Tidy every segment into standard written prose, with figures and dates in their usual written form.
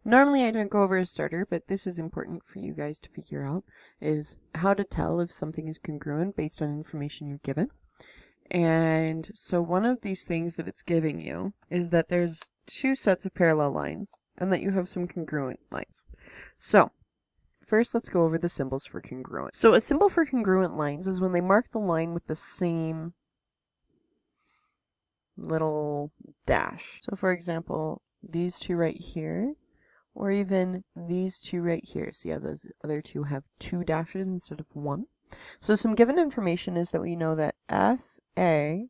Normally I don't go over a starter, but this is important for you guys to figure out, is how to tell if something is congruent based on information you're given. And so one of these things that it's giving you is that there's two sets of parallel lines and that you have some congruent lines. So first let's go over the symbols for congruent. So a symbol for congruent lines is when they mark the line with the same little dash. So for example, these two right here, or even these two right here. See how those other two have two dashes instead of one? So some given information is that we know that FA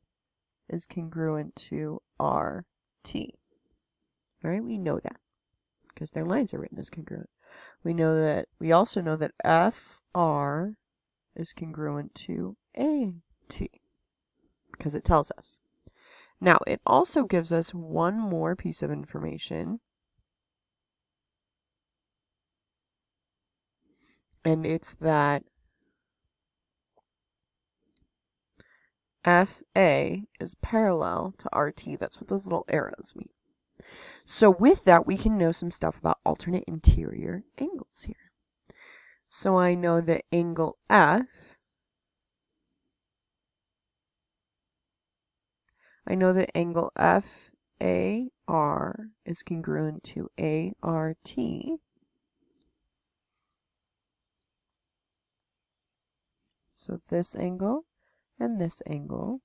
is congruent to RT. All right, we know that because their lines are written as congruent. We also know that FR is congruent to AT because it tells us. Now, it also gives us one more piece of information, and it's that FA is parallel to RT. That's what those little arrows mean. So with that, we can know some stuff about alternate interior angles here. So I know that angle F, FAR is congruent to ART. So this angle and this angle.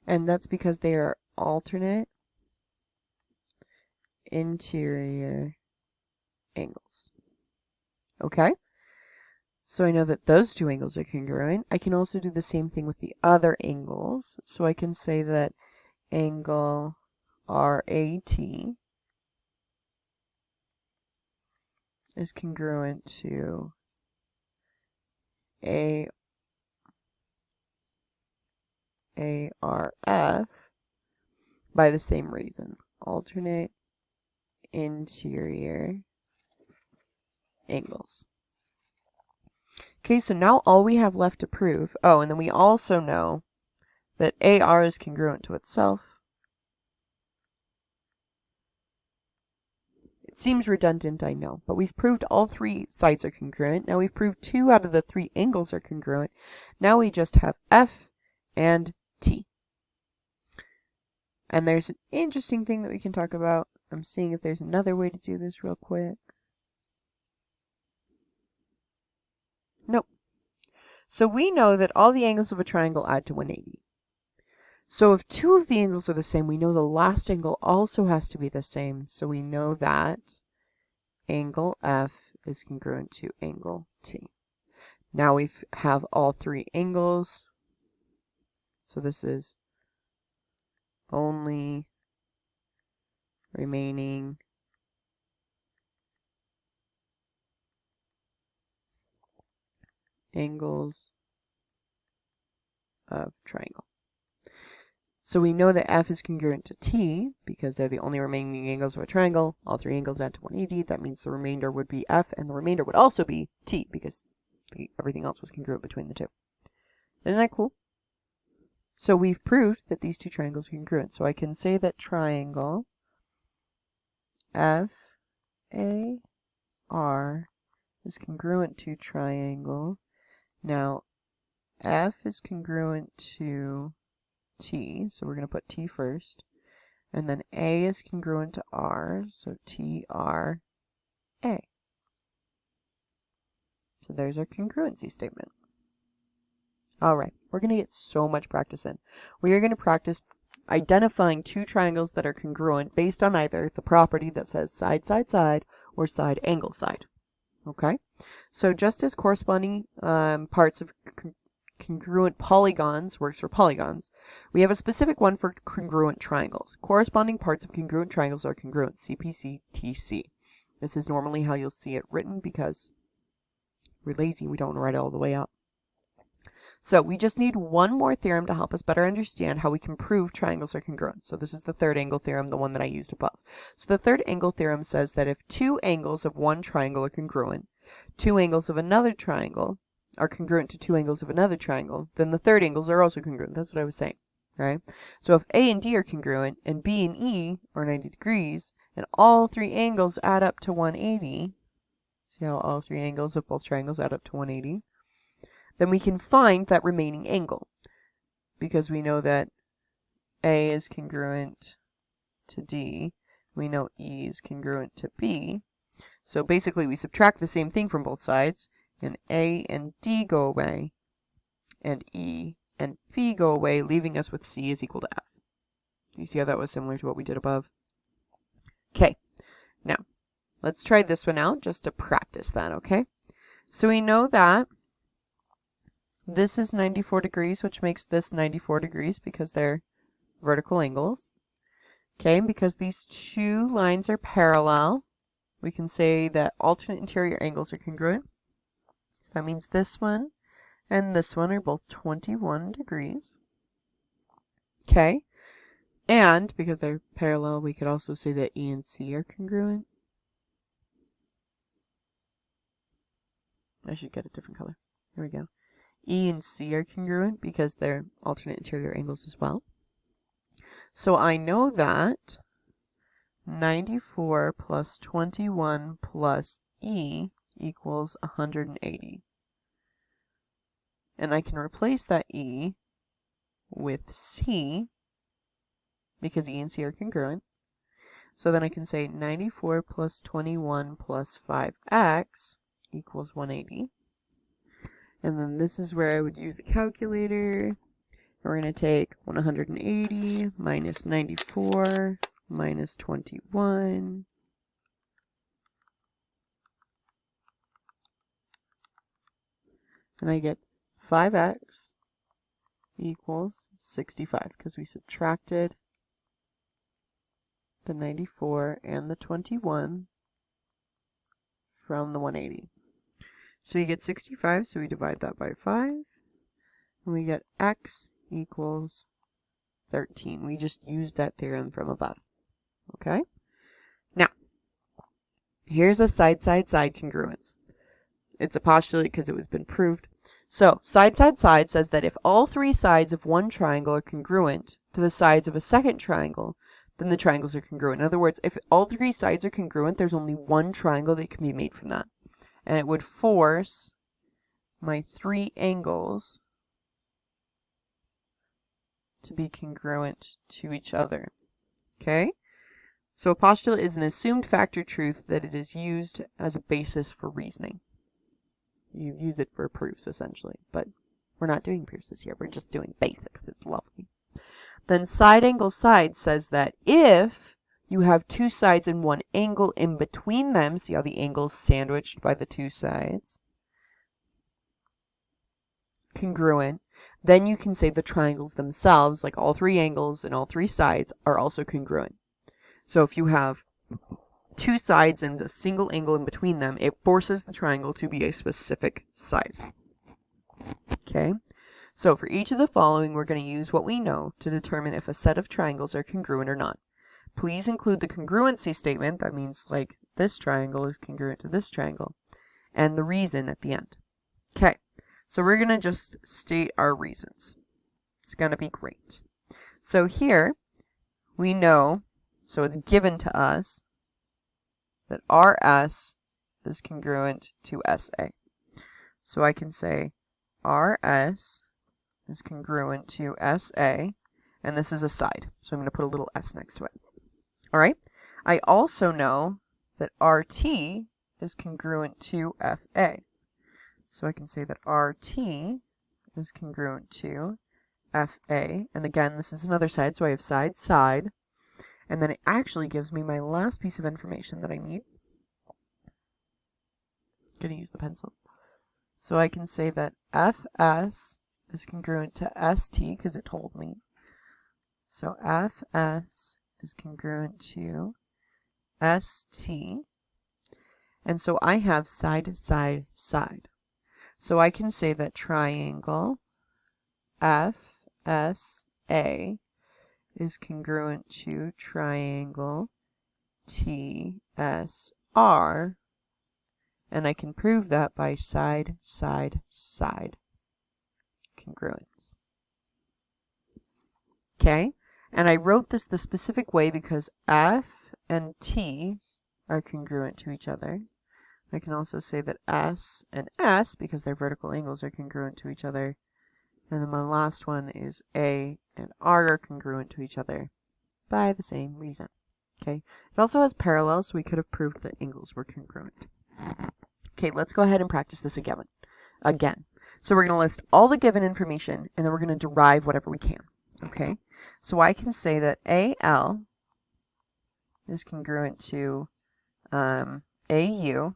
And that's because they are alternate interior angles. Okay? So I know that those two angles are congruent. I can also do the same thing with the other angles. So I can say that angle RAT is congruent to ARF by the same reason. Alternate interior angles. Okay, so now all we have left to prove, and then we also know that AR is congruent to itself. It seems redundant, I know, but we've proved all three sides are congruent. Now we've proved 2 out of the 3 angles are congruent. Now we just have F and T. And there's an interesting thing that we can talk about. I'm seeing if there's another way to do this real quick. Nope. So we know that all the angles of a triangle add to 180. So if 2 of the angles are the same, we know the last angle also has to be the same. So we know that angle F is congruent to angle T. Now we have all 3 angles. So this is only remaining angles of triangle. So we know that F is congruent to T because they're the only remaining angles of a triangle. All 3 angles add to 180. That means the remainder would be F, and the remainder would also be T because everything else was congruent between the two. Isn't that cool? So we've proved that these 2 triangles are congruent. So I can say that triangle FAR is congruent to triangle. Now, F is congruent to T, so we're going to put T first. And then A is congruent to R, so TRA. So there's our congruency statement. Alright, we're going to get so much practice in. We are going to practice identifying 2 triangles that are congruent based on either the property that says side, side, side, or side, angle, side. Okay? So just as corresponding parts of congruent polygons works for polygons, we have a specific one for congruent triangles. Corresponding parts of congruent triangles are congruent, CPC-TC. This is normally how you'll see it written because we're lazy, we don't want to write it all the way out. So we just need one more theorem to help us better understand how we can prove triangles are congruent. So this is the third angle theorem, the one that I used above. So the third angle theorem says that if 2 angles of one triangle are congruent, 2 angles of another triangle are congruent to 2 angles of another triangle, then the third angles are also congruent. That's what I was saying. right? So if A and D are congruent, and B and E are 90 degrees, and all three angles add up to 180, see how all three angles of both triangles add up to 180, then we can find that remaining angle, because we know that A is congruent to D, we know E is congruent to B. So basically we subtract the same thing from both sides, and A and D go away, and E and B go away, leaving us with C is equal to F. You see how that was similar to what we did above? Okay, now let's try this one out just to practice that, okay? So we know that this is 94 degrees, which makes this 94 degrees because they're vertical angles. Okay, because these two lines are parallel, we can say that alternate interior angles are congruent. So that means this one and this one are both 21 degrees. Okay, and because they're parallel, we could also say that E and C are congruent. I should get a different color. Here we go. E and C are congruent because they're alternate interior angles as well. So I know that 94 plus 21 plus E equals 180. And I can replace that E with C because E and C are congruent. So then I can say 94 plus 21 plus 5x equals 180. And then this is where I would use a calculator. We're going to take 180 minus 94 minus 21. And I get 5x equals 65 because we subtracted the 94 and the 21 from the 180. So you get 65, so we divide that by 5. And we get x equals 13. We just used that theorem from above. Okay? Now, here's a side-side-side congruence. It's a postulate because it was been proved. So, side-side-side says that if all three sides of one triangle are congruent to the sides of a second triangle, then the triangles are congruent. In other words, if all three sides are congruent, there's only one triangle that can be made from that. And it would force my three angles to be congruent to each other. Okay? So a postulate is an assumed fact or truth that it is used as a basis for reasoning. You use it for proofs, essentially. But we're not doing proofs this year. We're just doing basics. It's lovely. Then side angle side says that if you have two sides and one angle in between them, see how the angle's sandwiched by the two sides, congruent, then you can say the triangles themselves, like all three angles and all three sides, are also congruent. So if you have two sides and a single angle in between them, it forces the triangle to be a specific size. Okay? So for each of the following, we're going to use what we know to determine if a set of triangles are congruent or not. Please include the congruency statement, that means like this triangle is congruent to this triangle, and the reason at the end. Okay, so we're going to just state our reasons. It's going to be great. So here, we know, so it's given to us, that RS is congruent to SA. So I can say RS is congruent to SA, and this is a side, so I'm going to put a little s next to it. All right. I also know that RT is congruent to FA. So I can say that RT is congruent to FA. And again, this is another side, so I have side, side. And then it actually gives me my last piece of information that I need. I'm going to use the pencil. So I can say that FS is congruent to ST because it told me. So FS is congruent to ST. And so I have side, side, side. So I can say that triangle FSA is congruent to triangle TSR. And I can prove that by side, side, side congruence. Okay? And I wrote this the specific way because F and T are congruent to each other. I can also say that S and S, because their vertical angles, are congruent to each other. And then my last one is A and R are congruent to each other by the same reason. Okay? It also has parallels, so we could have proved that angles were congruent. Okay, let's go ahead and practice this again. So we're going to list all the given information, and then we're going to derive whatever we can. Okay? So I can say that AL is congruent to AU,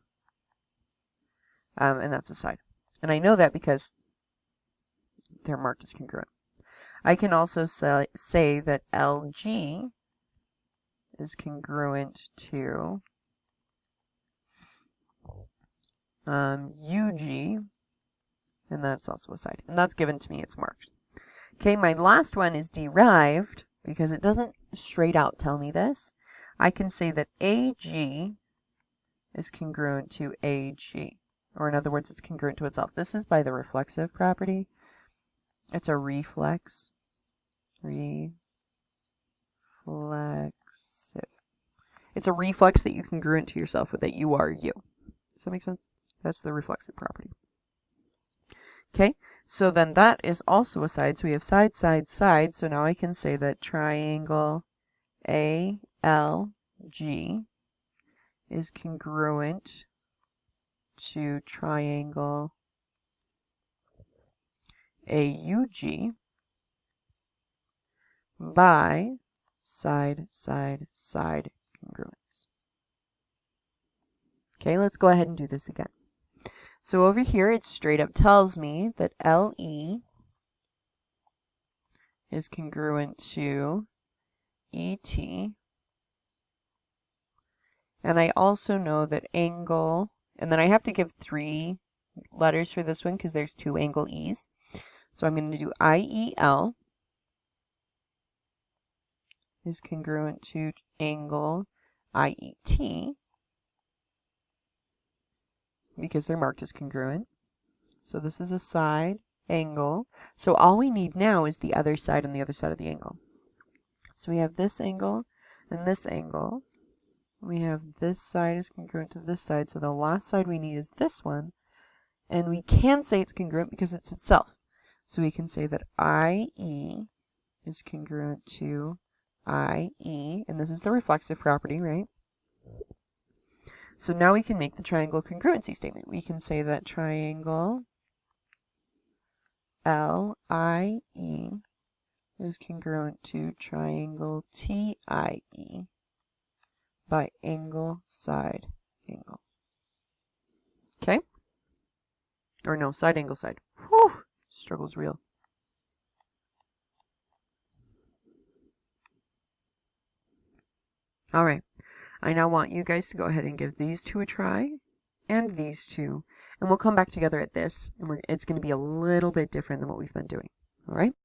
and that's a side. And I know that because they're marked as congruent. I can also say that LG is congruent to UG, and that's also a side. And that's given to me, it's marked. Okay, my last one is derived, because it doesn't straight out tell me this. I can say that AG is congruent to AG, or in other words, it's congruent to itself. This is by the reflexive property. It's a reflex. Reflexive. It's a reflex that you congruent to yourself with, that you are you. Does that make sense? That's the reflexive property. Okay, so then that is also a side. So we have side, side, side. So now I can say that triangle ALG is congruent to triangle AUG by side, side, side congruence. Okay, let's go ahead and do this again. So over here, it straight up tells me that LE is congruent to ET. And I also know that angle, and then I have to give 3 letters for this one because there's 2 angle E's. So I'm going to do IEL is congruent to angle IET, because they're marked as congruent. So this is a side angle. So all we need now is the other side and the other side of the angle. So we have this angle and this angle. We have this side is congruent to this side. So the last side we need is this one. And we can say it's congruent because it's itself. So we can say that IE is congruent to IE. And this is the reflexive property, right? So now we can make the triangle congruency statement. We can say that triangle LIE is congruent to triangle TIE by angle, side, angle. Okay? Or no, side, angle, side. Whew! Struggle's real. All right. I now want you guys to go ahead and give these 2 a try, and these 2, and we'll come back together at this, and it's going to be a little bit different than what we've been doing. All right?